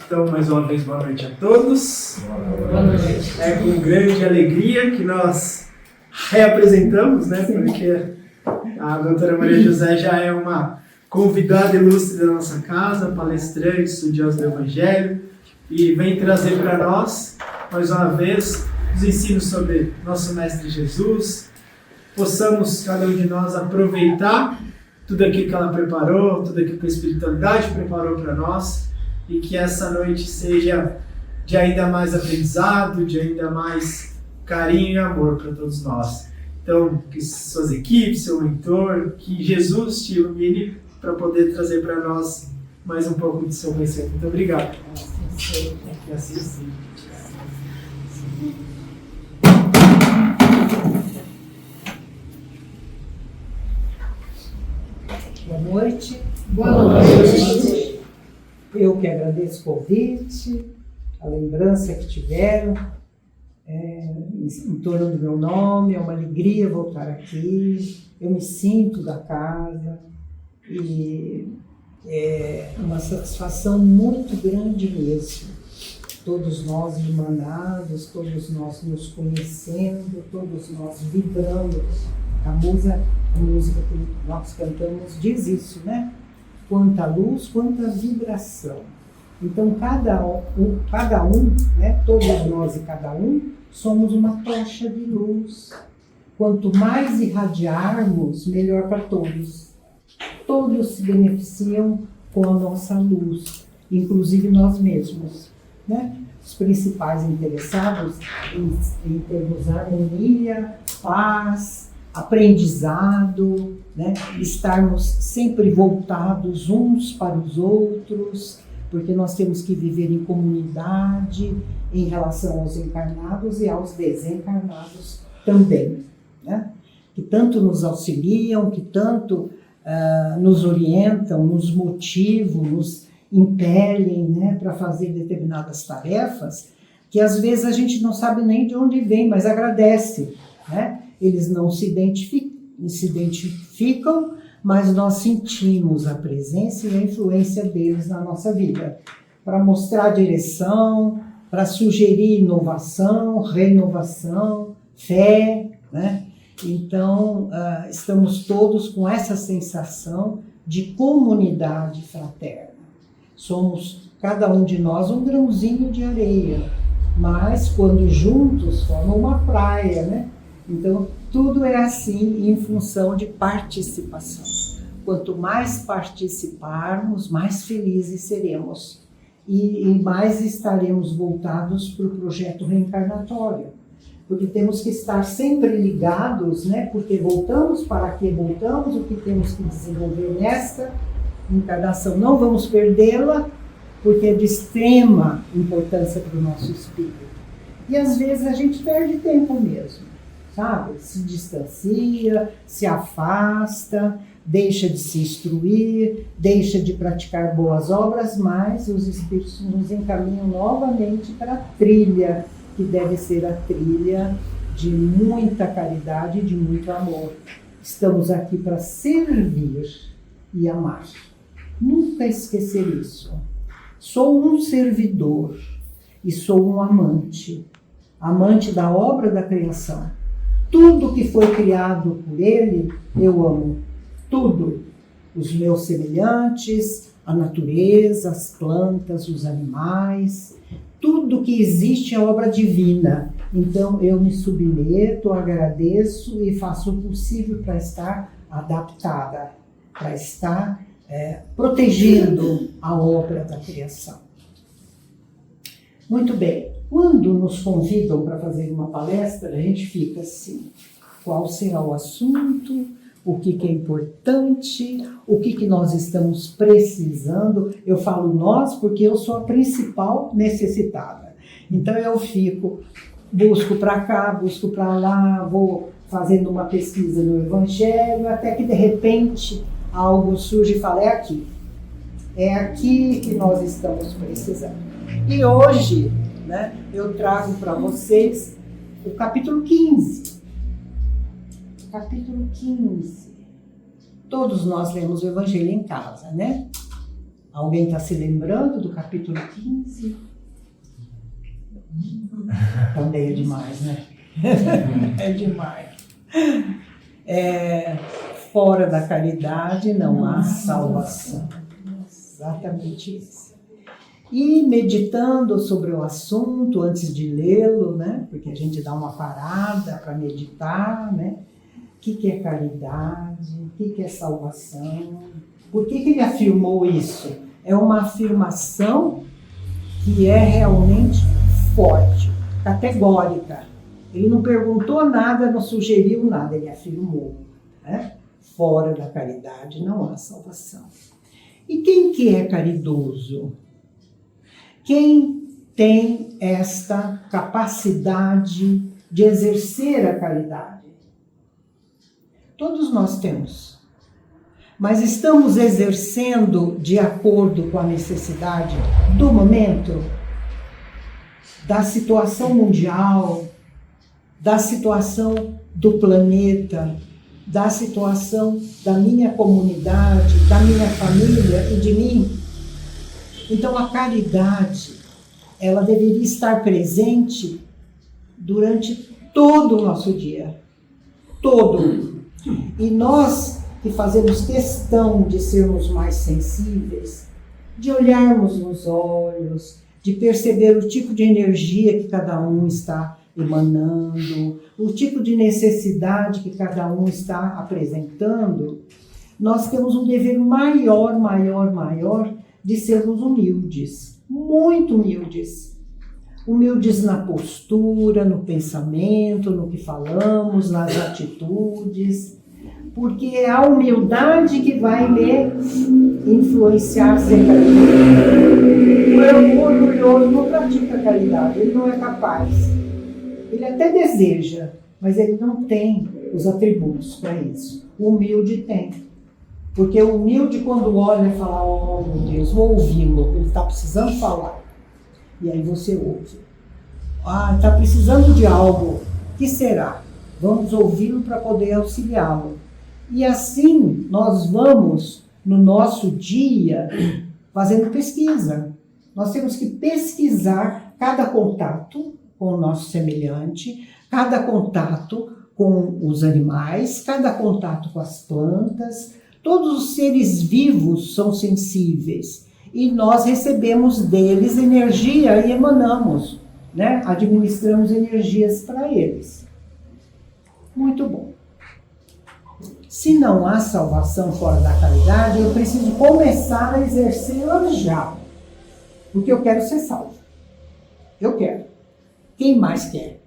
Então, mais uma vez, boa noite a todos. Boa noite. É com grande alegria que nós reapresentamos, né? Porque a doutora Maria José já é uma convidada ilustre da nossa casa, palestrante, estudiosa do Evangelho, e vem trazer para nós, mais uma vez, os ensinos sobre nosso Mestre Jesus. Possamos, cada um de nós, aproveitar tudo aquilo que ela preparou, tudo aquilo que a espiritualidade preparou para nós, e que essa noite seja de ainda mais aprendizado, de ainda mais carinho e amor para todos nós. Então, que suas equipes, seu mentor, que Jesus te ilumine para poder trazer para nós mais um pouco de seu conhecimento. Muito obrigado. Que assim seja. Boa noite. Boa noite. Eu que agradeço o convite, a lembrança que tiveram em torno do meu nome. É uma alegria voltar aqui. Eu me sinto da casa e é uma satisfação muito grande mesmo. Todos nós irmanados, todos nós nos conhecendo, todos nós vibrando. A música que nós cantamos diz isso, né? Quanta luz, quanta vibração. Então, cada um, né? Todos nós e cada um, somos uma tocha de luz. Quanto mais irradiarmos, melhor para todos. Todos se beneficiam com a nossa luz, inclusive nós mesmos, né? Os principais interessados em termos harmonia, paz, aprendizado, né? Estarmos sempre voltados uns para os outros, porque nós temos que viver em comunidade em relação aos encarnados e aos desencarnados também, né? Que tanto nos auxiliam, que tanto nos orientam, nos motivam, nos impelem, né, para fazer determinadas tarefas, que às vezes a gente não sabe nem de onde vem, mas agradece, né? Eles não se identificam, mas nós sentimos a presença e a influência deles na nossa vida, para mostrar direção, para sugerir inovação, renovação, fé, né? Então, estamos todos com essa sensação de comunidade fraterna. Somos, cada um de nós, um grãozinho de areia, mas quando juntos formam uma praia, né? Então, tudo é assim em função de participação. Quanto mais participarmos, mais felizes seremos e mais estaremos voltados para o projeto reencarnatório. Porque temos que estar sempre ligados, né? Porque voltamos, para que voltamos, o que temos que desenvolver nesta encarnação. Não vamos perdê-la, porque é de extrema importância para o nosso espírito. E às vezes a gente perde tempo mesmo, sabe? Se distancia, se afasta, deixa de se instruir, deixa de praticar boas obras, mas os espíritos nos encaminham novamente para a trilha, que deve ser a trilha de muita caridade e de muito amor. Estamos aqui para servir e amar. Nunca esquecer isso. Sou um servidor e sou um amante, amante da obra da criação. Tudo que foi criado por ele, eu amo. Tudo. Os meus semelhantes, a natureza, as plantas, os animais. Tudo que existe é obra divina. Então eu me submeto, agradeço e faço o possível para estar adaptada, para estar protegendo a obra da criação. Muito bem. Quando nos convidam para fazer uma palestra, a gente fica assim: qual será o assunto? O que é importante? O que nós estamos precisando? Eu falo nós porque eu sou a principal necessitada. Então eu busco para cá, busco para lá, vou fazendo uma pesquisa no Evangelho, até que de repente algo surge e fala: é aqui. É aqui que nós estamos precisando. E hoje, né, eu trago para vocês o capítulo 15. Capítulo 15. Todos nós lemos o Evangelho em casa, né? Alguém está se lembrando do capítulo 15? Também é demais, né? É demais. Fora da caridade não há salvação. Exatamente isso. E meditando sobre o assunto, antes de lê-lo, né? Porque a gente dá uma parada para meditar, né? O que é caridade? O que é salvação? Por que ele afirmou isso? É uma afirmação que é realmente forte, categórica. Ele não perguntou nada, não sugeriu nada, ele afirmou, né? Fora da caridade não há salvação. E quem que é caridoso? Quem tem esta capacidade de exercer a caridade? Todos nós temos. Mas estamos exercendo de acordo com a necessidade do momento, da situação mundial, da situação do planeta, da situação da minha comunidade, da minha família e de mim. Então a caridade, ela deveria estar presente durante todo o nosso dia. Todo. E nós que fazemos questão de sermos mais sensíveis, de olharmos nos olhos, de perceber o tipo de energia que cada um está emanando, o tipo de necessidade que cada um está apresentando, nós temos um dever maior de sermos humildes, muito humildes. Humildes na postura, no pensamento, no que falamos, nas atitudes, porque é a humildade que vai me influenciar sem caridade. O orgulhoso não pratica caridade, ele não é capaz. Ele até deseja, mas ele não tem os atributos para isso. O humilde tem. Porque o humilde, quando olha, fala: oh meu Deus, vou ouvi-lo, ele está precisando falar. E aí você ouve. Ah, está precisando de algo. O que será? Vamos ouvi-lo para poder auxiliá-lo. E assim nós vamos, no nosso dia, fazendo pesquisa. Nós temos que pesquisar cada contato com o nosso semelhante, cada contato com os animais, cada contato com as plantas. Todos os seres vivos são sensíveis e nós recebemos deles energia e emanamos, né? Administramos energias para eles. Muito bom. Se não há salvação fora da caridade, eu preciso começar a exercê-la já. Porque eu quero ser salvo. Eu quero. Quem mais quer?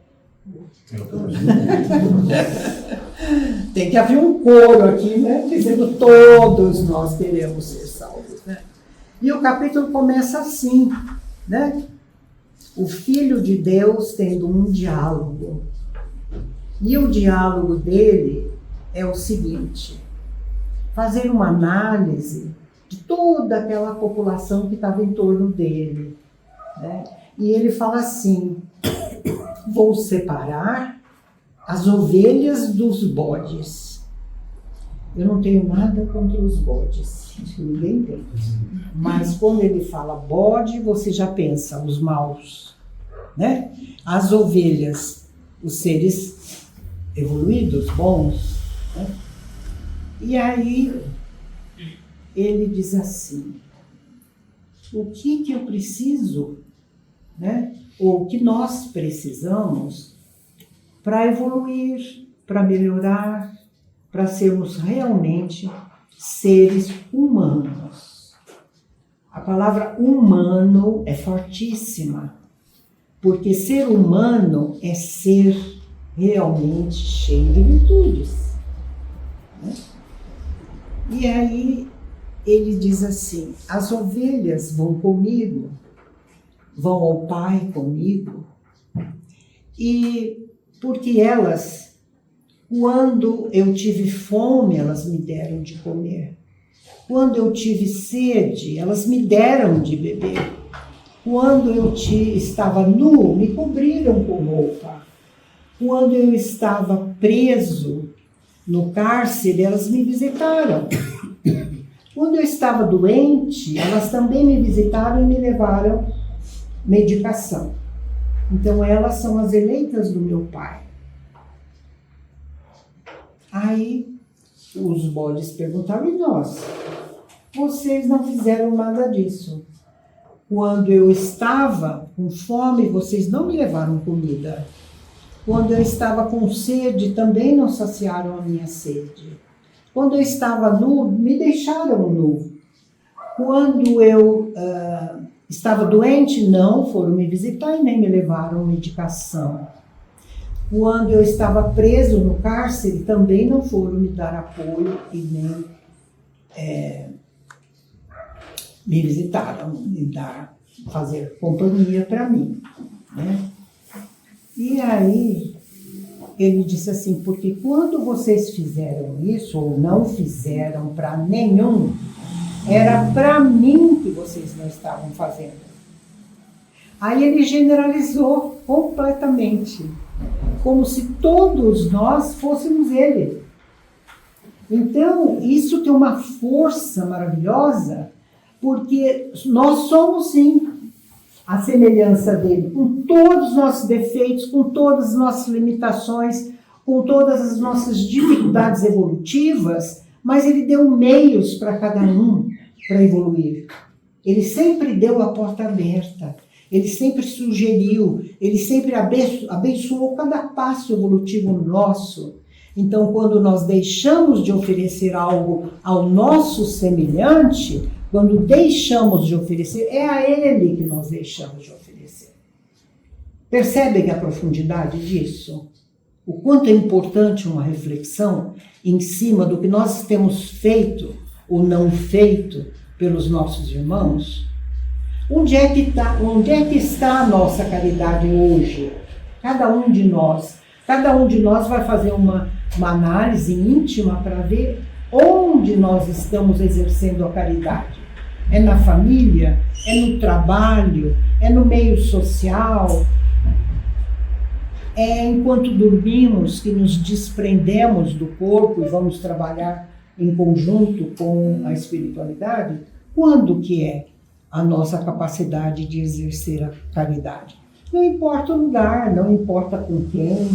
Tem que haver um coro aqui, né? Dizendo todos nós queremos ser salvos, né? E o capítulo começa assim, né? O Filho de Deus tendo um diálogo. E o diálogo dele é o seguinte: fazer uma análise de toda aquela população que estava em torno dele, né? E ele fala assim: vou separar as ovelhas dos bodes. Eu não tenho nada contra os bodes, ninguém tem. Mas quando ele fala bode, você já pensa os maus, né? As ovelhas, os seres evoluídos, bons, né? E aí ele diz assim: o que eu preciso, né? Ou o que nós precisamos para evoluir, para melhorar, para sermos realmente seres humanos. A palavra humano é fortíssima, porque ser humano é ser realmente cheio de virtudes, né? E aí ele diz assim: as ovelhas vão comigo, vão ao Pai comigo, e porque elas, quando eu tive fome, elas me deram de comer. Quando eu tive sede, elas me deram de beber. Quando eu estava nu, me cobriram com roupa. Quando eu estava preso no cárcere, elas me visitaram. Quando eu estava doente, elas também me visitaram e me levaram medicação. Então, elas são as eleitas do meu pai. Aí, os bodes perguntaram, e nós? Vocês não fizeram nada disso. Quando eu estava com fome, vocês não me levaram comida. Quando eu estava com sede, também não saciaram a minha sede. Quando eu estava nu, me deixaram nu. Quando eu estava doente, não foram me visitar e nem me levaram medicação. Quando eu estava preso no cárcere, também não foram me dar apoio e nem me visitaram, fazer companhia para mim, né? E aí ele disse assim, porque quando vocês fizeram isso, ou não fizeram para nenhum, era para mim que vocês não estavam fazendo. Aí ele generalizou completamente, como se todos nós fôssemos ele. Então, isso tem uma força maravilhosa, porque nós somos, sim, a semelhança dele, com todos os nossos defeitos, com todas as nossas limitações, com todas as nossas dificuldades evolutivas, mas ele deu meios para cada um para evoluir. Ele sempre deu a porta aberta, ele sempre sugeriu, ele sempre abençoou cada passo evolutivo nosso. Então, quando nós deixamos de oferecer algo ao nosso semelhante, quando deixamos de oferecer, é a ele que nós deixamos de oferecer. Percebem a profundidade disso? O quanto é importante uma reflexão em cima do que nós temos feito ou não feito pelos nossos irmãos? Onde é que está a nossa caridade hoje? Cada um de nós vai fazer uma análise íntima para ver onde nós estamos exercendo a caridade. É na família? É no trabalho? É no meio social? É enquanto dormimos que nos desprendemos do corpo e vamos trabalhar em conjunto com a espiritualidade? Quando que é a nossa capacidade de exercer a caridade? Não importa o lugar, não importa com quem,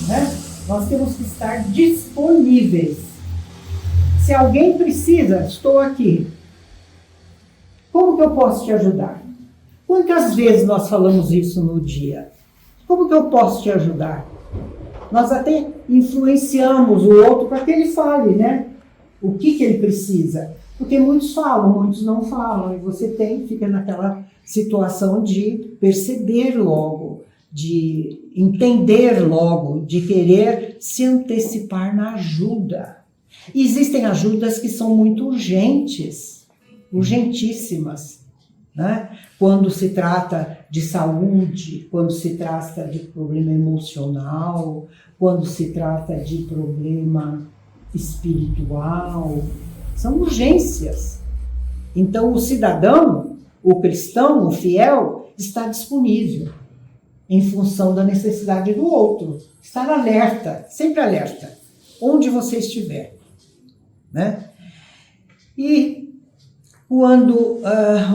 né? Nós temos que estar disponíveis. Se alguém precisa, estou aqui. Como que eu posso te ajudar? Quantas vezes nós falamos isso no dia? Como que eu posso te ajudar? Nós até influenciamos o outro para que ele fale, né? O que ele precisa. Porque muitos falam, muitos não falam. E você fica naquela situação de perceber logo, de entender logo, de querer se antecipar na ajuda. E existem ajudas que são muito urgentíssimas, né? Quando se trata de saúde, quando se trata de problema emocional, quando se trata de problema espiritual, são urgências. Então o cidadão, o cristão, o fiel, está disponível em função da necessidade do outro. Estar alerta, sempre alerta, onde você estiver, né? E quando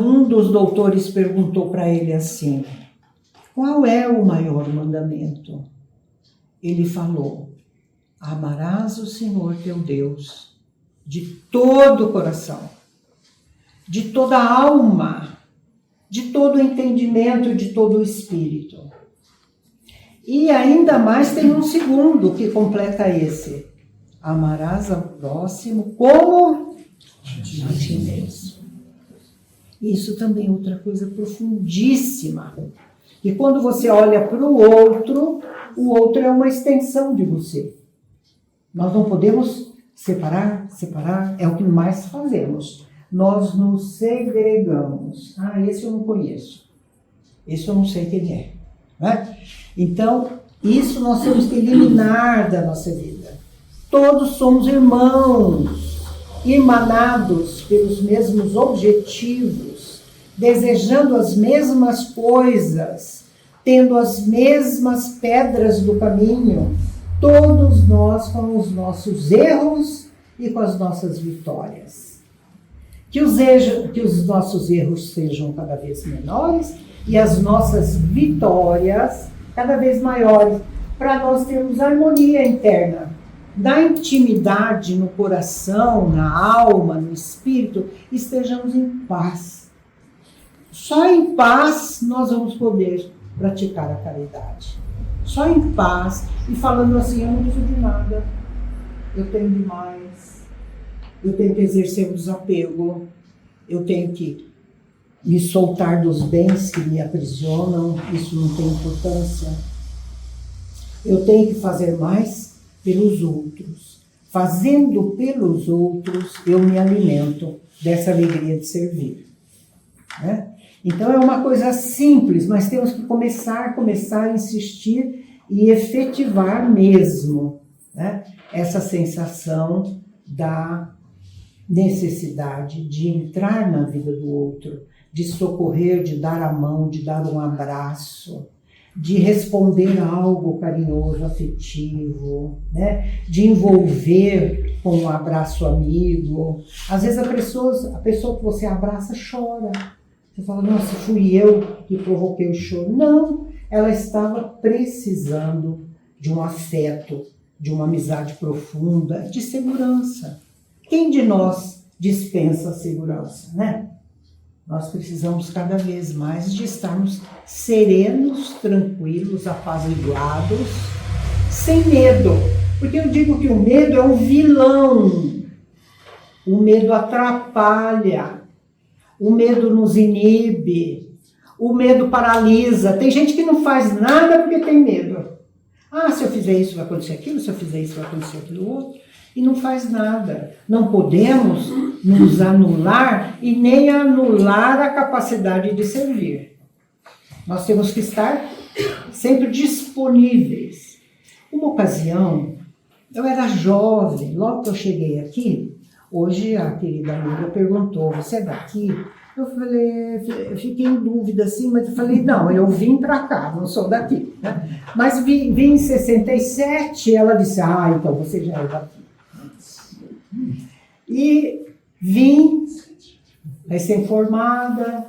um dos doutores perguntou para ele assim, qual é o maior mandamento? Ele falou, amarás o Senhor teu Deus de todo o coração, de toda a alma, de todo o entendimento, de todo o espírito. E ainda mais tem um segundo que completa esse. Amarás ao próximo como a ti mesmo. Isso também é outra coisa profundíssima. E quando você olha para o outro é uma extensão de você. Nós não podemos separar, é o que mais fazemos. Nós nos segregamos. Esse eu não conheço. Esse eu não sei quem é. Né? Então, isso nós temos que eliminar da nossa vida. Todos somos irmãos, emanados pelos mesmos objetivos, desejando as mesmas coisas, tendo as mesmas pedras do caminho, todos nós com os nossos erros e com as nossas vitórias. Que os nossos erros sejam cada vez menores e as nossas vitórias cada vez maiores, para nós termos harmonia interna. Na intimidade, no coração, na alma, no espírito, estejamos em paz. Só em paz nós vamos poder praticar a caridade. Só em paz e falando assim, eu não preciso de nada, eu tenho demais, eu tenho que exercer o desapego, eu tenho que me soltar dos bens que me aprisionam, isso não tem importância. Eu tenho que fazer mais pelos outros. Fazendo pelos outros, eu me alimento dessa alegria de servir. Né? Então é uma coisa simples, mas temos que começar a insistir e efetivar mesmo, né? Essa sensação da necessidade de entrar na vida do outro, de socorrer, de dar a mão, de dar um abraço, de responder a algo carinhoso, afetivo, né? De envolver com um abraço amigo. Às vezes a pessoa que você abraça chora. Você fala, nossa, fui eu que provoquei o choro. Não, ela estava precisando de um afeto, de uma amizade profunda, de segurança. Quem de nós dispensa a segurança, né? Nós precisamos cada vez mais de estarmos serenos, tranquilos, apaziguados, sem medo. Porque eu digo que o medo é um vilão. O medo atrapalha. O medo nos inibe. O medo paralisa. Tem gente que não faz nada porque tem medo. Ah, se eu fizer isso vai acontecer aquilo, se eu fizer isso vai acontecer aquilo outro. E não faz nada. Não podemos nos anular e nem anular a capacidade de servir. Nós temos que estar sempre disponíveis. Uma ocasião, eu era jovem, logo que eu cheguei aqui, hoje a querida amiga perguntou, você é daqui? Eu falei, eu fiquei em dúvida assim, mas eu falei, não, eu vim para cá, não sou daqui. Né? Mas vim em 67, ela disse, ah, então você já é daqui. E vim recém-formada,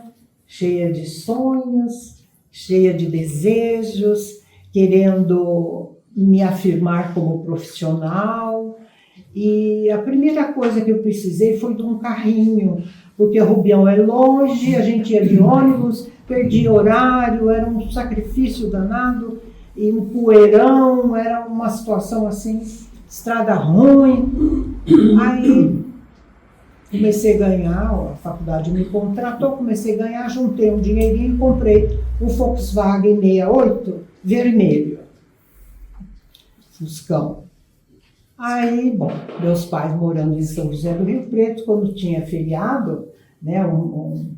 cheia de sonhos, cheia de desejos, querendo me afirmar como profissional. E a primeira coisa que eu precisei foi de um carrinho, porque Rubião é longe, a gente ia de ônibus, perdi horário, era um sacrifício danado, e um poeirão, era uma situação assim, estrada ruim. Aí comecei a ganhar, a faculdade me contratou, comecei a ganhar, juntei um dinheirinho e comprei um Volkswagen 68 vermelho, Fuscão. Aí, bom, meus pais morando em São José do Rio Preto, quando tinha feriado, né, um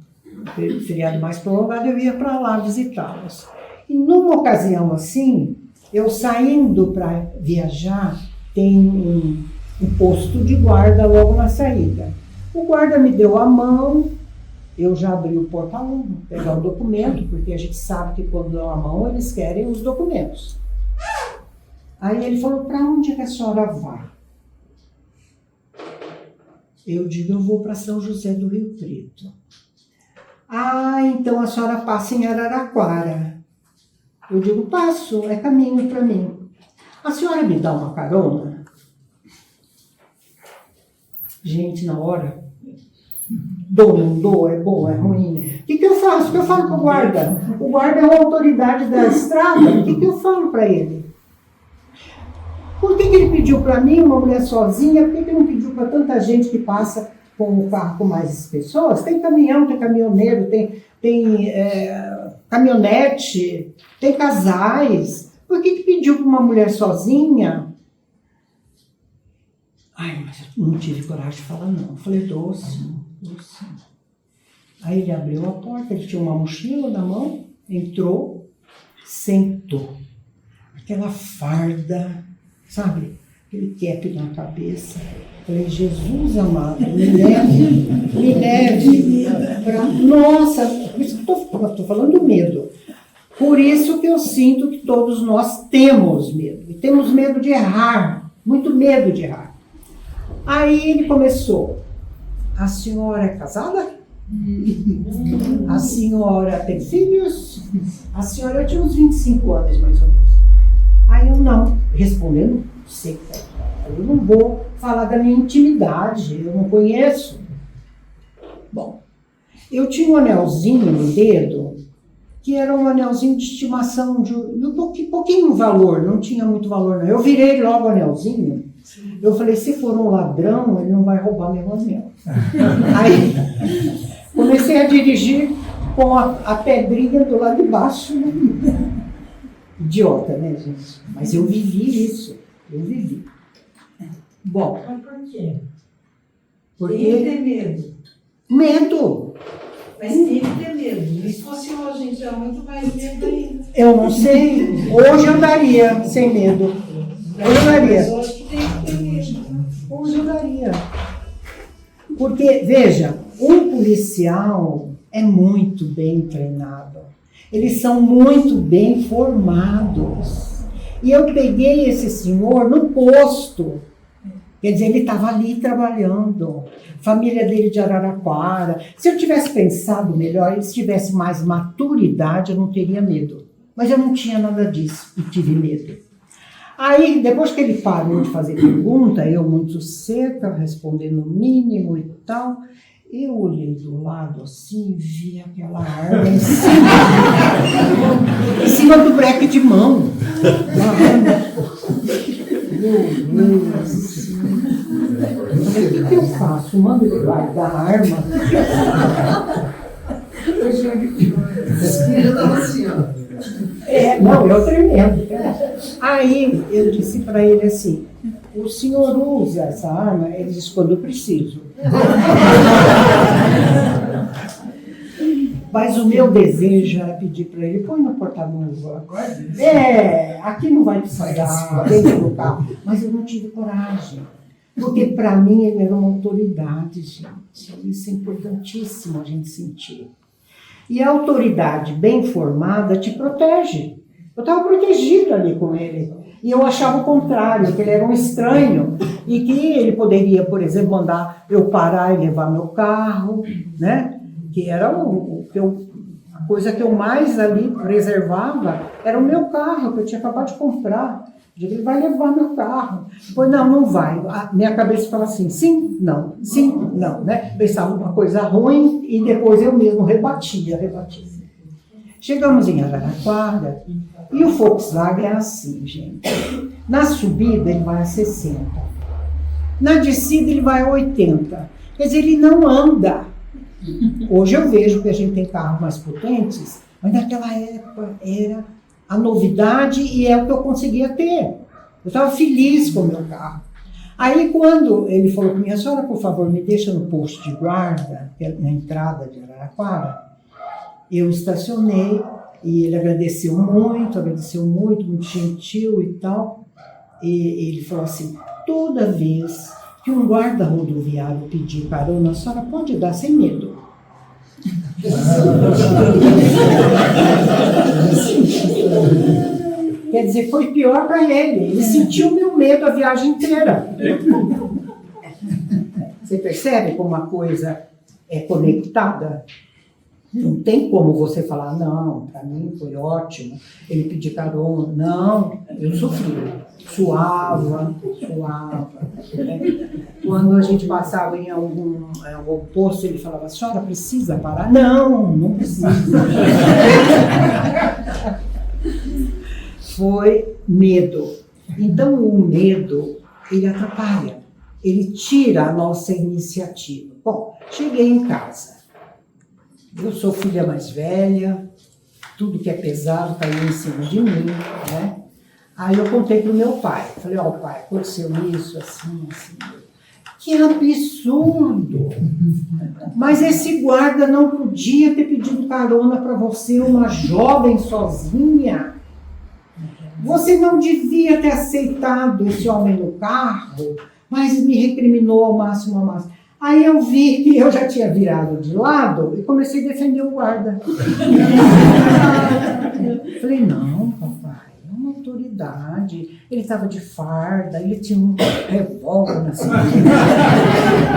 feriado mais prolongado, eu ia para lá visitá-los. E numa ocasião assim, eu saindo para viajar, tem um posto de guarda logo na saída. O guarda me deu a mão, eu já abri o porta-luva, pegar o documento, porque a gente sabe que quando dão a mão, eles querem os documentos. Aí ele falou, para onde que a senhora vai? Eu digo, eu vou para São José do Rio Preto. Ah, então a senhora passa em Araraquara. Eu digo, passo, é caminho para mim. A senhora me dá uma carona? Gente, na hora, dou, não dou, é bom, é ruim. O que eu faço? O que eu falo para o guarda? O guarda é uma autoridade da estrada, o que eu falo para ele? Por que ele pediu para mim, uma mulher sozinha, por que ele não pediu para tanta gente que passa com o carro com mais pessoas? Tem caminhão, tem caminhoneiro, tem caminhonete, tem casais. Por que pediu para uma mulher sozinha? Ai, mas eu não tive coragem de falar não. Eu falei, doce. Aí ele abriu a porta, ele tinha uma mochila na mão, entrou, sentou. Aquela farda, sabe? Aquele cap na cabeça. Eu falei, Jesus amado, me leve pra... Nossa, por isso que eu tô falando do medo. Por isso que eu sinto que todos nós temos medo. E temos medo de errar, muito medo de errar. Aí ele começou a senhora é casada? A senhora tem filhos? A senhora tinha uns 25 anos, mais ou menos. Aí eu não, respondendo seca. Eu não vou falar da minha intimidade, eu não conheço. Bom, eu tinha um anelzinho no dedo, que era um anelzinho de estimação de um pouquinho valor, não tinha muito valor não. Eu virei logo o anelzinho, eu falei, se for um ladrão, ele não vai roubar meu anel. Aí comecei a dirigir com a pedrinha do lado de baixo. Né? Idiota, né, gente? Mas eu vivi isso, eu vivi. Bom. Mas por quê? Porque... Tem que ter medo. Medo. Mas tem que ter medo. E se fosse hoje, a gente tinha muito mais medo ainda. Eu não sei. Hoje eu daria sem medo. Hoje eu daria. Mas hoje que tem que ter medo. Hoje eu daria. Porque, veja, um policial é muito bem treinado. Eles são muito bem formados. E eu peguei esse senhor no posto. Quer dizer, ele estava ali trabalhando. Família dele de Araraquara. Se eu tivesse pensado melhor, se tivesse mais maturidade, eu não teria medo. Mas eu não tinha nada disso e tive medo. Aí, depois que ele parou de fazer pergunta, eu muito seca, respondendo o mínimo e tal, eu olhei do lado assim e vi aquela arma em cima do breque de mão. Meu Deus. O que eu faço? Mando ele guardar a arma? Eu estava assim, ó. Não, eu tremendo. Aí eu disse para ele assim, o senhor usa essa arma? Ele disse, quando eu preciso. Mas o meu desejo era pedir para ele, põe no porta-luva. Aqui não vai precisar, dentro do carro. Mas eu não tive coragem. Porque para mim ele era uma autoridade, gente. Isso é importantíssimo a gente sentir. E a autoridade bem formada te protege. Eu estava protegida ali com ele. E eu achava o contrário, que ele era um estranho. E que ele poderia, por exemplo, mandar eu parar e levar meu carro, né? Que era a coisa que eu mais ali preservava, era o meu carro, que eu tinha acabado de comprar. Ele vai levar meu carro. Pois não vai. A minha cabeça ficava assim, sim, não, né? Pensava uma coisa ruim e depois eu mesmo rebatia. Chegamos em Araraquara e o Volkswagen é assim, gente. Na subida ele vai a 60. Na descida ele vai a 80. Quer dizer, ele não anda. Hoje eu vejo que a gente tem carros mais potentes, mas naquela época era a novidade e é o que eu conseguia ter. Eu estava feliz com o meu carro. Aí quando ele falou para mim, a senhora, por favor, me deixa no posto de guarda, na entrada de Araraquara, eu estacionei e ele agradeceu muito, muito gentil e tal. E ele falou assim, toda vez que um guarda rodoviário pedir carona, a senhora pode dar sem medo. Quer dizer, foi pior para ele. Ele sentiu meu medo a viagem inteira. Você percebe como uma coisa é conectada? Não tem como você falar, não, para mim foi ótimo, ele pediu carona. Não, eu sofri. Suava. Quando a gente passava em algum posto, ele falava, a senhora precisa parar? Não precisa. Foi medo. Então o medo, ele atrapalha, ele tira a nossa iniciativa. Bom, cheguei em casa. Eu sou filha mais velha, tudo que é pesado caiu em cima de mim, né? Aí eu contei pro meu pai. Falei, ó, pai, aconteceu isso, assim. Que absurdo! Mas esse guarda não podia ter pedido carona para você, uma jovem sozinha. Você não devia ter aceitado esse homem no carro, mas me recriminou ao máximo. Aí eu vi que eu já tinha virado de lado e comecei a defender o guarda. Falei, não, papai, é uma autoridade. idade, ele estava de farda, ele tinha um revólver na cintura.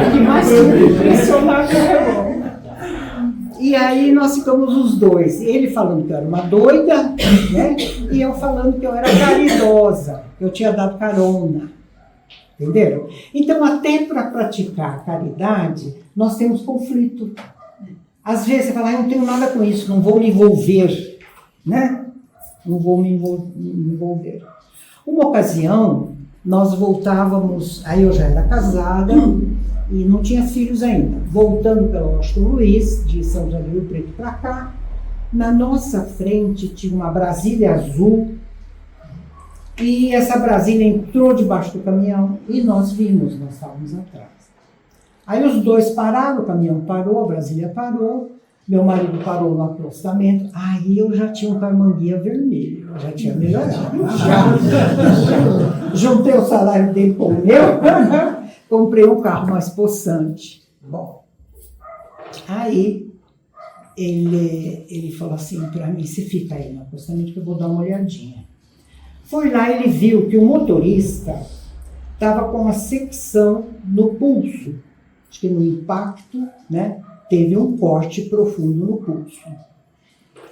O que mais me impressionava era o revólver. E aí nós ficamos os dois, ele falando que eu era uma doida, né? E eu falando que eu era caridosa, que eu tinha dado carona. Entenderam? Então, até para praticar caridade, nós temos conflito. Às vezes você fala, eu não tenho nada com isso, não vou me envolver, né? Não vou me envolver. Uma ocasião, nós voltávamos, aí eu já era casada e não tinha filhos ainda. Voltando pelo Washington Luiz, de São José do Rio Preto para cá, na nossa frente tinha uma Brasília azul, e essa Brasília entrou debaixo do caminhão e nós vimos, nós estávamos atrás. Aí os dois pararam, o caminhão parou, a Brasília parou, meu marido parou no acostamento, aí eu já tinha um carmanguia vermelho, eu já tinha melhorado. Já juntei o salário dele com o meu, comprei um carro mais possante. Bom, aí ele falou assim para mim, você fica aí no acostamento que eu vou dar uma olhadinha. Foi lá, ele viu que o motorista estava com uma secção no pulso, acho que no impacto, né, teve um corte profundo no pulso.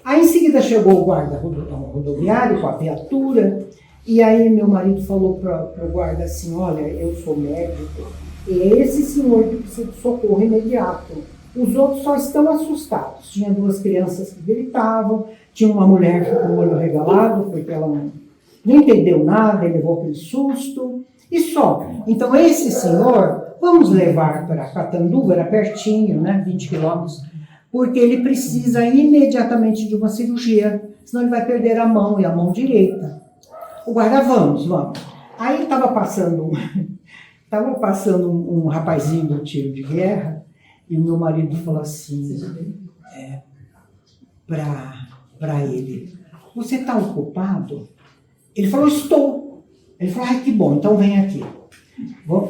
Aí em seguida chegou o guarda rodoviário com a viatura, e aí meu marido falou para o guarda assim, olha, eu sou médico, e é esse senhor que precisa de socorro imediato. Os outros só estão assustados. Tinha 2 crianças que gritavam, tinha uma mulher com o olho regalado, porque ela não entendeu nada, ele levou aquele susto, e só. Então esse senhor, vamos levar para Catanduva, era pertinho, né, 20 quilômetros, porque ele precisa imediatamente de uma cirurgia, senão ele vai perder a mão, e a mão direita. O guarda, vamos. Aí estava passando um rapazinho do tiro de guerra, e o meu marido falou assim, para ele, você está ocupado? Ele falou, estou. Ele falou, ai, que bom, então vem aqui.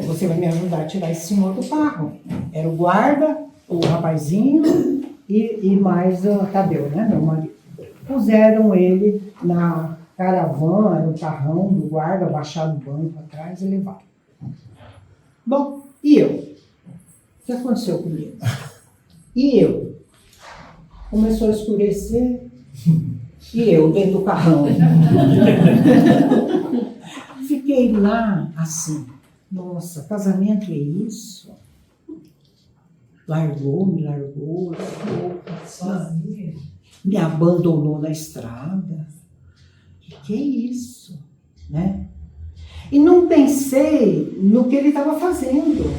Você vai me ajudar a tirar esse senhor do carro. Era o guarda, o rapazinho e mais o Tadeu, né, meu marido. Puseram ele na caravana, era um carrão do guarda, baixaram o banco atrás e levaram. Bom, e eu? O que aconteceu comigo? E eu? Começou a escurecer. E eu, dentro do carrão. Fiquei lá, assim, nossa, casamento é isso? Me largou, sozinha. Me abandonou na estrada. Que é isso? Né? E não pensei no que ele estava fazendo,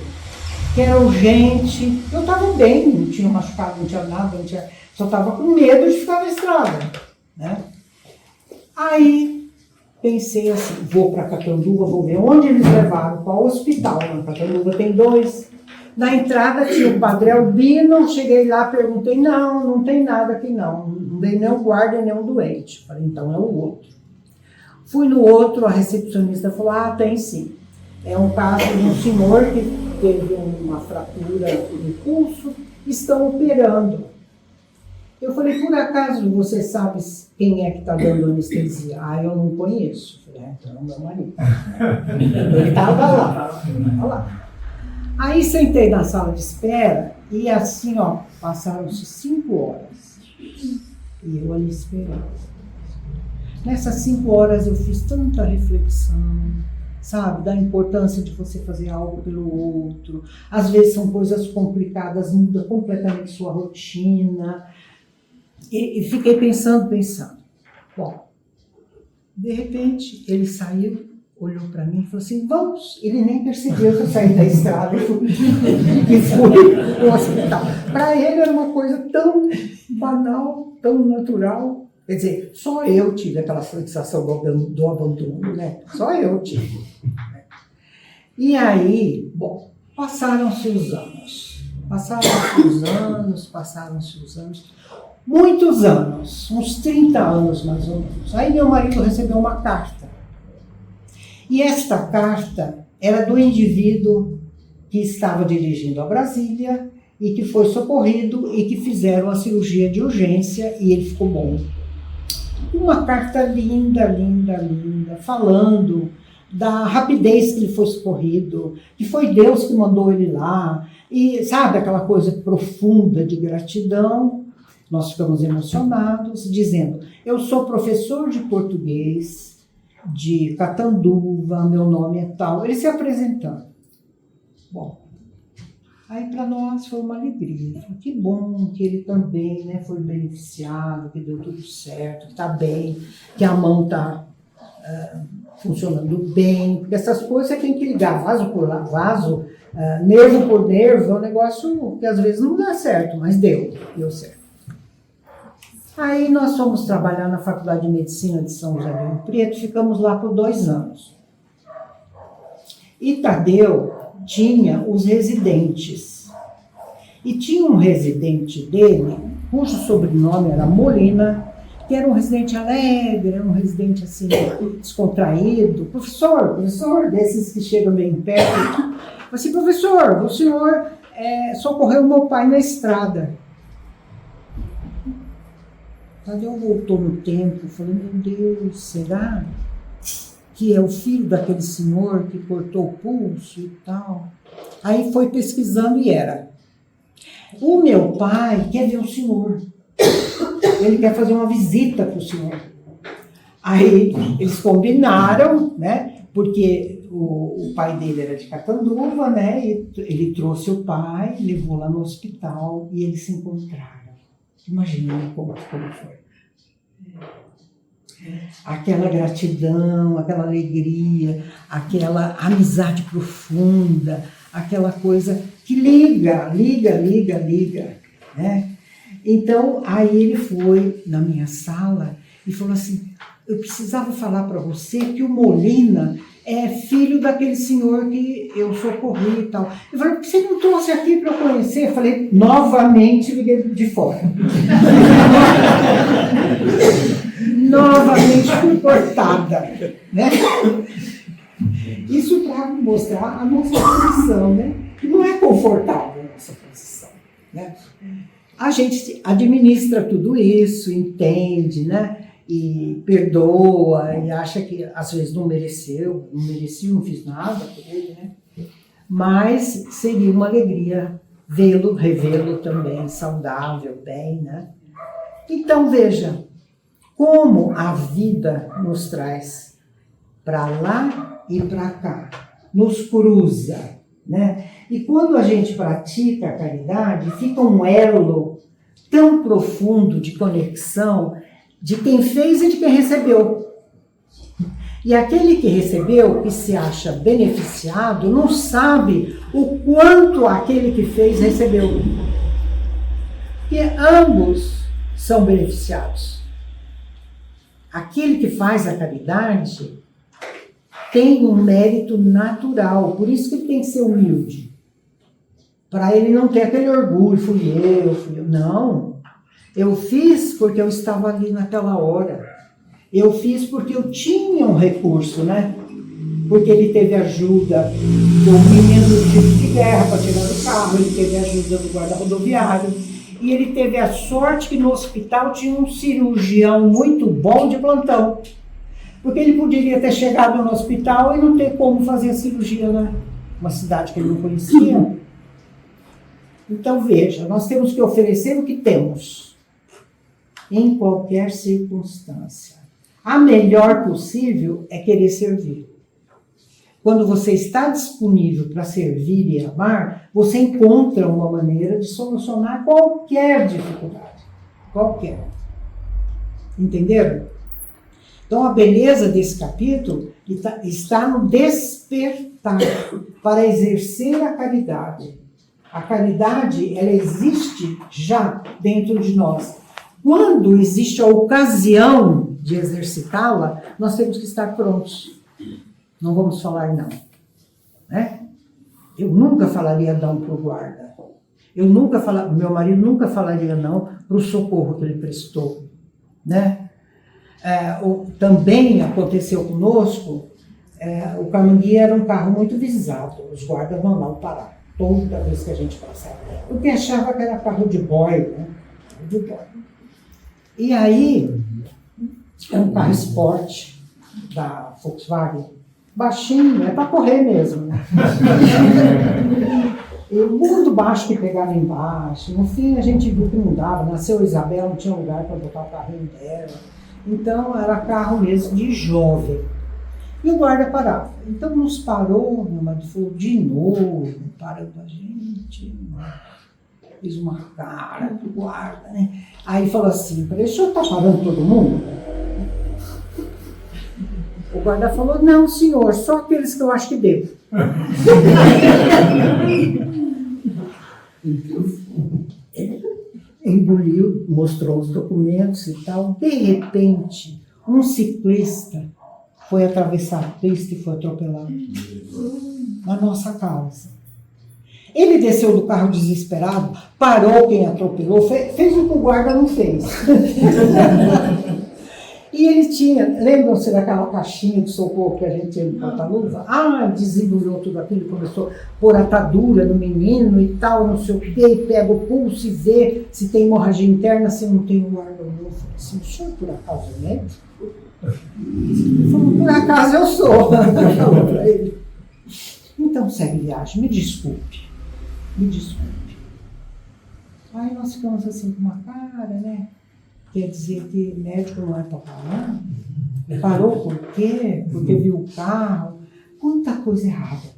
que era urgente. Eu estava bem, não tinha machucado, não tinha nada, só estava com medo de ficar na estrada. Né? Aí pensei assim, vou para Catanduva, vou ver onde eles levaram, qual hospital. Na Catanduva tem 2. Na entrada tinha o Padre Albino, cheguei lá, perguntei, não tem nada aqui não veio nem o guarda nem o doente. Falei, então é o outro. Fui no outro, a recepcionista falou, tem sim. É um caso de um senhor que teve uma fratura no pulso, estão operando. Eu falei, por acaso você sabe quem é que está dando anestesia? Eu não conheço. Falei, então é meu marido. Ele estava lá. Aí sentei na sala de espera e assim, passaram-se 5 horas. E eu ali esperando. Nessas 5 horas eu fiz tanta reflexão, sabe, da importância de você fazer algo pelo outro. Às vezes são coisas complicadas, muda completamente sua rotina. E fiquei pensando. Bom, de repente ele saiu, olhou para mim e falou assim, vamos. Ele nem percebeu que eu saí da estrada e fui para o hospital. Para ele era uma coisa tão banal, tão natural. Quer dizer, só eu tive aquela sensação do abandono, né? Só eu tive. E aí, bom, passaram-se os anos. Muitos anos, uns 30 anos mais ou menos. Aí meu marido recebeu uma carta. E esta carta era do indivíduo que estava dirigindo a Brasília e que foi socorrido e que fizeram a cirurgia de urgência e ele ficou bom. Uma carta linda, linda, linda, falando da rapidez que ele foi socorrido, que foi Deus que mandou ele lá, e sabe aquela coisa profunda de gratidão. Nós ficamos emocionados, dizendo: eu sou professor de português de Catanduva, meu nome é tal. Ele se apresentando. Bom, aí para nós foi uma alegria. Que bom que ele também, né, foi beneficiado, que deu tudo certo, que está bem, que a mão está funcionando bem. Porque essas coisas você tem que ligar vaso por vaso, nervo por nervo, é um negócio que às vezes não dá certo, mas deu certo. Aí nós fomos trabalhar na Faculdade de Medicina de São José do Rio Preto, ficamos lá por 2 anos. E Tadeu tinha os residentes. E tinha um residente dele, cujo sobrenome era Molina, que era um residente alegre, era um residente assim, descontraído. Professor, desses que chegam bem perto. Falei assim: professor, o senhor socorreu meu pai na estrada. Tadeu voltou no tempo, falei: meu Deus, será que é o filho daquele senhor que cortou o pulso e tal? Aí foi pesquisando e era. O meu pai quer ver o senhor. Ele quer fazer uma visita para o senhor. Aí eles combinaram, né? Porque o pai dele era de Catanduva, né? E ele trouxe o pai, levou lá no hospital e eles se encontraram. Imagina como foi. Aquela gratidão, aquela alegria, aquela amizade profunda, aquela coisa que liga, né? Então, aí ele foi na minha sala e falou assim: eu precisava falar para você que o Molina é filho daquele senhor que eu socorri e tal. Eu falei: por que você não trouxe aqui para eu conhecer? Eu falei, novamente liguei de fora. Novamente fui cortada, né? Isso para mostrar a nossa posição, né? Que não é confortável a nossa posição, né? A gente administra tudo isso, entende, né? E perdoa, e acha que às vezes não mereceu, não fiz nada por ele, né? Mas seria uma alegria revê-lo também saudável, bem, né? Então veja como a vida nos traz para lá e para cá, nos cruza, né? E quando a gente pratica a caridade, fica um elo tão profundo de conexão de quem fez e de quem recebeu. E aquele que recebeu, que se acha beneficiado, não sabe o quanto aquele que fez recebeu. Porque ambos são beneficiados. Aquele que faz a caridade tem um mérito natural, por isso que ele tem que ser humilde. Para ele não ter aquele orgulho, fui eu. Não. Eu fiz porque eu estava ali naquela hora. Eu fiz porque eu tinha um recurso, né? Porque ele teve ajuda do menino do tipo de guerra para tirar do carro, ele teve ajuda do guarda rodoviário, e ele teve a sorte que no hospital tinha um cirurgião muito bom de plantão. Porque ele poderia ter chegado no hospital e não ter como fazer a cirurgia, né? Uma cidade que ele não conhecia. Então veja, nós temos que oferecer o que temos, em qualquer circunstância. A melhor possível é querer servir. Quando você está disponível para servir e amar, você encontra uma maneira de solucionar qualquer dificuldade. Qualquer. Entenderam? Então a beleza desse capítulo está no despertar para exercer a caridade. A caridade, ela existe já dentro de nós. Quando existe a ocasião de exercitá-la, nós temos que estar prontos. Não vamos falar não. Né? Eu nunca falaria não para o guarda. Meu marido nunca falaria não para o socorro que ele prestou. Né? Também aconteceu conosco, o Camangui era um carro muito visado. Os guardas mandavam parar toda vez que a gente passava. Porque achava que era carro de boy, né? De boy. E aí, É um carro esporte da Volkswagen. Baixinho, é para correr mesmo, né? E muito baixo que pegava embaixo. No fim, a gente viu que não dava. Nasceu Isabel, não tinha lugar para botar o carrinho dela. Então, era carro mesmo de jovem. E o guarda parava. Então, nos parou, meu marido falou, de novo, parando a gente. Fiz uma cara pro guarda, né? Aí falou assim, o senhor está parando todo mundo? O guarda falou, não, senhor, só aqueles que eu acho que devo. Ele engoliu, mostrou os documentos e tal. De repente, um ciclista foi atravessar a pista e foi atropelado. Na nossa causa. Ele desceu do carro desesperado, parou quem atropelou, fez o que o guarda não fez. E ele tinha, lembram-se daquela caixinha de socorro que a gente tinha no porta-luva? Desembrulhou tudo aquilo, começou a pôr atadura no menino e tal, não sei o quê, pega o pulso e vê se tem hemorragia interna, se não tem, o guarda olhou. Eu falei assim, o senhor por acaso é médico? Ele falou, por acaso eu sou. Falou pra ele. Então segue viagem, me desculpe. Aí nós ficamos assim com uma cara, né? Quer dizer que médico não é para parar? Parou por quê? Porque viu o carro. Quanta coisa errada.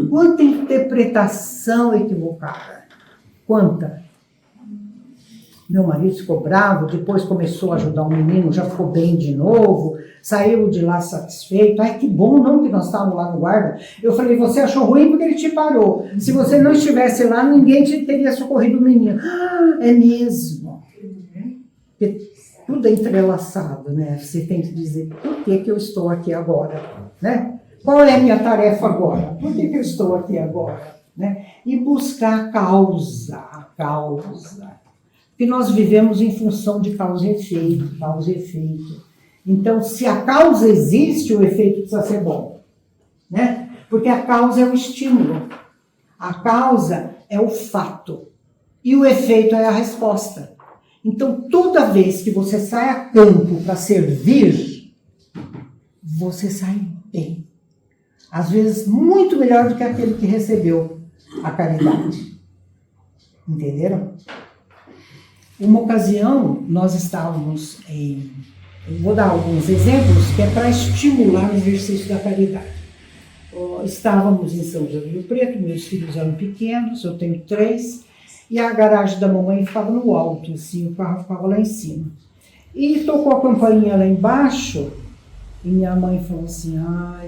Quanta interpretação equivocada. Quanta. Meu marido ficou bravo, depois começou a ajudar o menino, já ficou bem de novo, saiu de lá satisfeito. Ai, que bom, não, que nós estávamos lá no guarda. Eu falei, você achou ruim porque ele te parou. Se você não estivesse lá, ninguém te teria socorrido o menino. É mesmo. Porque tudo é entrelaçado, né? Você tem que dizer, por que eu estou aqui agora? Né? Qual é a minha tarefa agora? Por que eu estou aqui agora? Né? E buscar a causa. Porque nós vivemos em função de causa e efeito. Então, se a causa existe, o efeito precisa ser bom. Né? Porque a causa é o estímulo. A causa é o fato. E o efeito é a resposta. Então, toda vez que você sai a campo para servir, você sai bem. Às vezes, muito melhor do que aquele que recebeu a caridade. Entenderam? Uma ocasião, nós estávamos em... Eu vou dar alguns exemplos que é para estimular o exercício da caridade. Estávamos em São José do Rio Preto, meus filhos eram pequenos, eu tenho 3, e a garagem da mamãe ficava no alto, assim, o carro ficava lá em cima. E tocou a campainha lá embaixo, e minha mãe falou assim,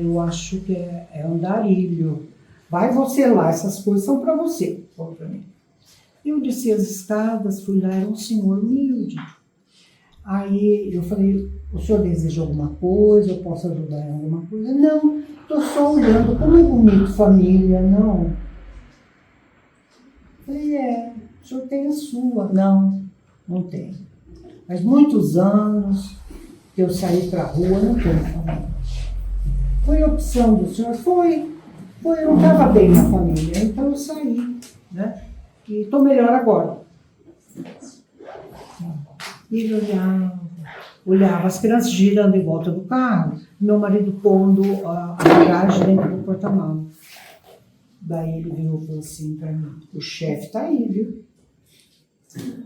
eu acho que é andarilho. Vai você lá, essas coisas são para você, falou para mim. Eu desci as escadas, fui lá, era um senhor humilde. Aí eu falei, o senhor deseja alguma coisa, eu posso ajudar em alguma coisa? Não, estou só olhando, como é bonito família, não. Eu falei, o senhor tem a sua. Não tem. Mas muitos anos que eu saí para a rua, não tenho família. Foi a opção do senhor? Foi, eu não estava bem na família, então eu saí, né? E estou melhor agora. E ele olhava as crianças girando em volta do carro, meu marido pondo a bagagem dentro do porta-malas. Daí ele virou e falou assim para mim, o chefe está aí, viu?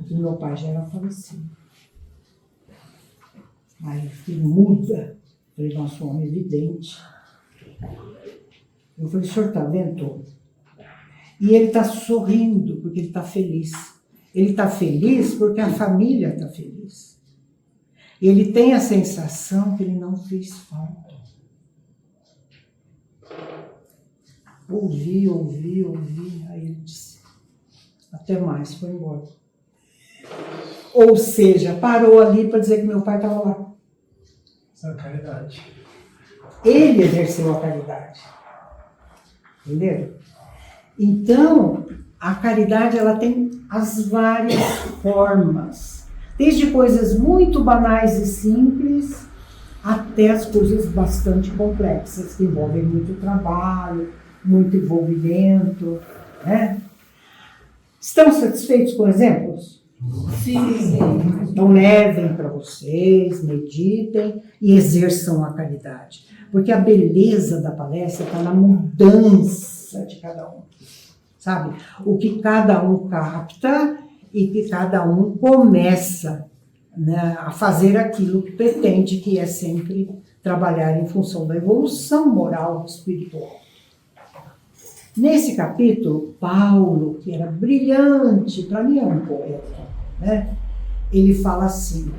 E meu pai já era falecido. Aí eu fiquei muda. Falei, nossa, um homem evidente. Eu falei, o senhor está vendo? E ele está sorrindo porque ele está feliz. Ele está feliz porque a família está feliz. Ele tem a sensação que ele não fez falta. Ouvi. Aí ele disse, até mais, foi embora. Ou seja, parou ali para dizer que meu pai estava lá. Isso é caridade. Ele exerceu a caridade. Entenderam? Então, a caridade ela tem as várias formas. Desde coisas muito banais e simples, até as coisas bastante complexas, que envolvem muito trabalho, muito envolvimento. Né? Estão satisfeitos com exemplos? Sim. Então levem para vocês, meditem e exerçam a caridade. Porque a beleza da palestra está na mudança de cada um. Sabe? O que cada um capta e que cada um começa, né, a fazer aquilo que pretende, que é sempre trabalhar em função da evolução moral e espiritual. Nesse capítulo, Paulo, que era brilhante, para mim é um poeta, né? Ele fala assim: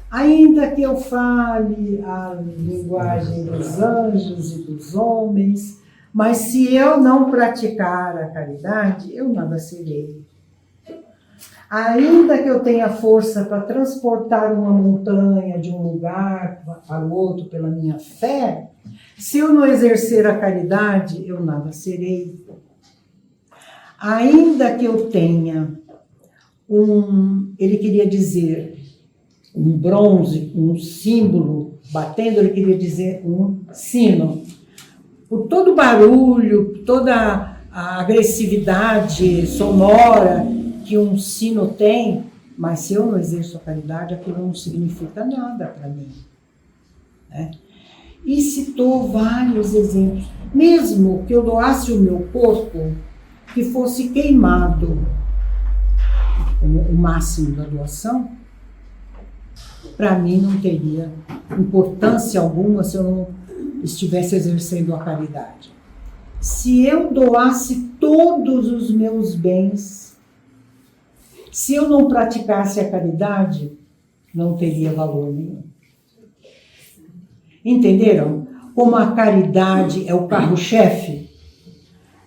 ainda que eu fale a linguagem dos anjos e dos homens, mas se eu não praticar a caridade, eu nada serei. Ainda que eu tenha força para transportar uma montanha de um lugar para o outro pela minha fé, se eu não exercer a caridade, eu nada serei. Ainda que eu tenha ele queria dizer um bronze, um símbolo batendo, ele queria dizer um sino. Por todo o barulho, toda a agressividade sonora que um sino tem, mas se eu não exerço a caridade, aquilo não significa nada para mim, né? E citou vários exemplos. Mesmo que eu doasse o meu corpo, que fosse queimado, o máximo da doação, para mim não teria importância alguma se eu não estivesse exercendo a caridade. Se eu doasse todos os meus bens, se eu não praticasse a caridade, não teria valor nenhum. Entenderam? Como a caridade é o carro-chefe,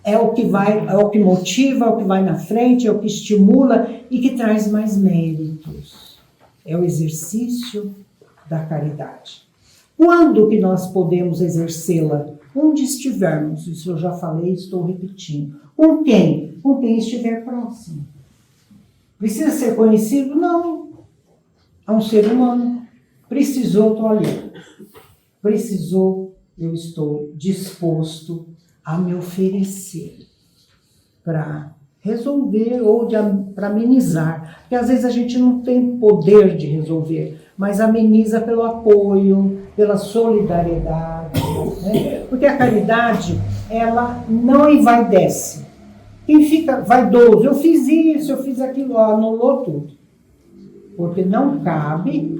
é o que vai, é o que motiva, é o que vai na frente, é o que estimula e que traz mais méritos. É o exercício da caridade. Quando que nós podemos exercê-la? Onde estivermos. Isso eu já falei, estou repetindo. Com quem? Com quem estiver próximo. Precisa ser conhecido? Não. É um ser humano. Precisou, estou ali. Precisou, eu estou disposto a me oferecer para resolver ou para amenizar. Porque às vezes a gente não tem poder de resolver, mas ameniza pelo apoio, pela solidariedade, né? Porque a caridade, ela não envaidece. Quem fica vaidoso, eu fiz isso, eu fiz aquilo, anulou tudo. Porque não cabe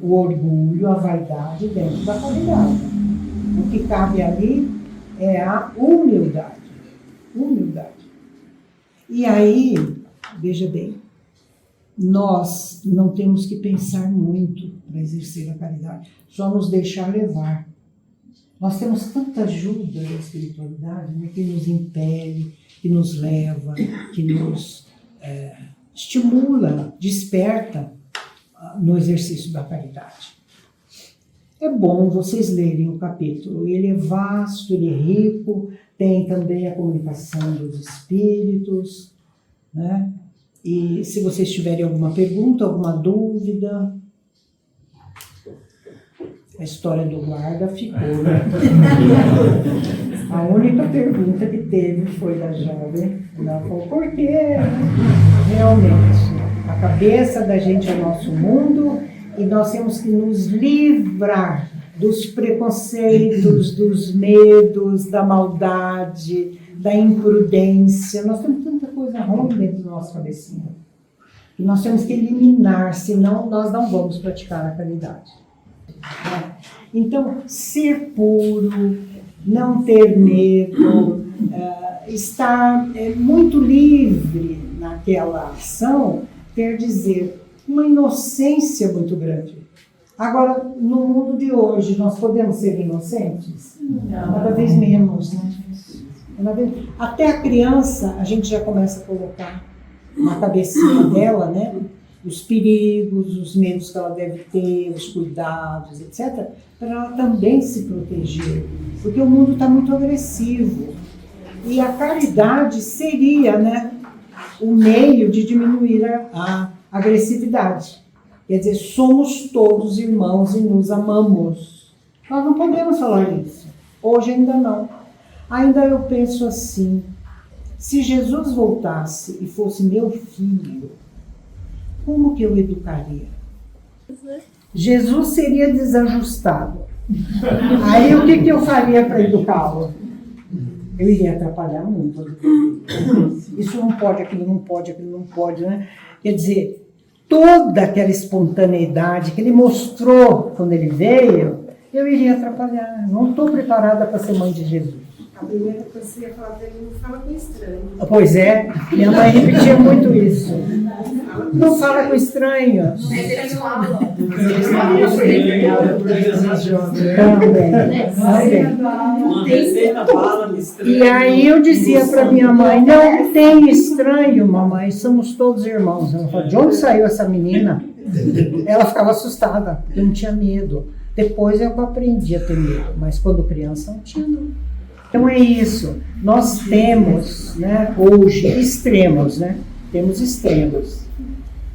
o orgulho, a vaidade dentro da caridade. O que cabe ali é a humildade. Humildade. E aí, veja bem, nós não temos que pensar muito para exercer a caridade, só nos deixar levar. Nós temos tanta ajuda da espiritualidade, né, que nos impele, que nos leva, que nos estimula, desperta no exercício da caridade. É bom vocês lerem o capítulo. Ele é vasto, ele é rico, tem também a comunicação dos espíritos, né? E se vocês tiverem alguma pergunta, alguma dúvida, a história do guarda ficou, né? A única pergunta que teve foi da jovem. Ela falou, por quê? Realmente, a cabeça da gente é o nosso mundo e nós temos que nos livrar dos preconceitos, dos medos, da maldade, da imprudência. Nós temos tanta coisa ruim dentro da nossa cabecinha que nós temos que eliminar, senão nós não vamos praticar a caridade. Então, ser puro, não ter medo, estar muito livre naquela ação, quer dizer, uma inocência muito grande. Agora, no mundo de hoje, nós podemos ser inocentes? Não. Cada vez menos, né? Até a criança, a gente já começa a colocar na cabecinha dela, né? Os perigos, os medos que ela deve ter, os cuidados, etc., para ela também se proteger. Porque o mundo está muito agressivo. E a caridade seria, né, o meio de diminuir a agressividade. Quer dizer, somos todos irmãos e nos amamos. Nós não podemos falar isso. Hoje ainda não. Ainda eu penso assim, Se Jesus voltasse e fosse meu filho, como que eu educaria? Jesus seria desajustado. Aí o que eu faria para educá-lo? Eu iria atrapalhar muito. Isso não pode, aquilo não pode, aquilo não pode, né? Quer dizer, toda aquela espontaneidade que ele mostrou quando ele veio, eu iria atrapalhar. Não estou preparada para ser mãe de Jesus. A primeira coisa que você ia falar dele, não fala com estranho. Pois é, minha mãe repetia muito isso. Não fala com estranhos. Mas eles falam. Também. E aí eu dizia para minha mãe, não tem estranho, mamãe, somos todos irmãos. Ela falou, de onde saiu essa menina? Ela ficava assustada, porque eu não tinha medo. Depois eu aprendi a ter medo, mas quando criança não tinha não. Então é isso, nós temos, né, hoje extremos, né? Temos extremos.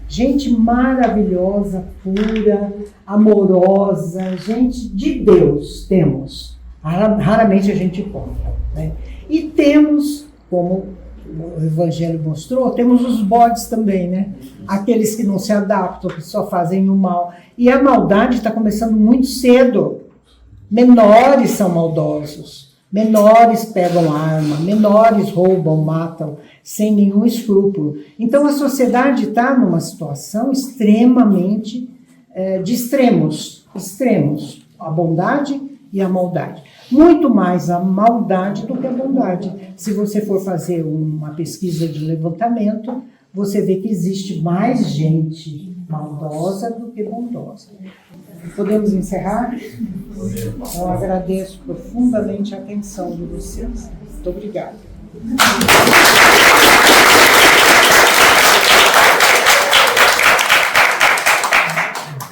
Gente maravilhosa, pura, amorosa, gente de Deus temos. Raramente a gente encontra, né? E temos, como o Evangelho mostrou, temos os bodes também, né? Aqueles que não se adaptam, que só fazem o mal. E a maldade está começando muito cedo. Menores são maldosos. Menores pegam arma, menores roubam, matam, sem nenhum escrúpulo. Então a sociedade está numa situação extremamente de extremos, a bondade e a maldade. Muito mais a maldade do que a bondade. Se você for fazer uma pesquisa de levantamento, você vê que existe mais gente maldosa do que bondosa. Podemos encerrar? Eu agradeço profundamente a atenção de vocês. Muito obrigada.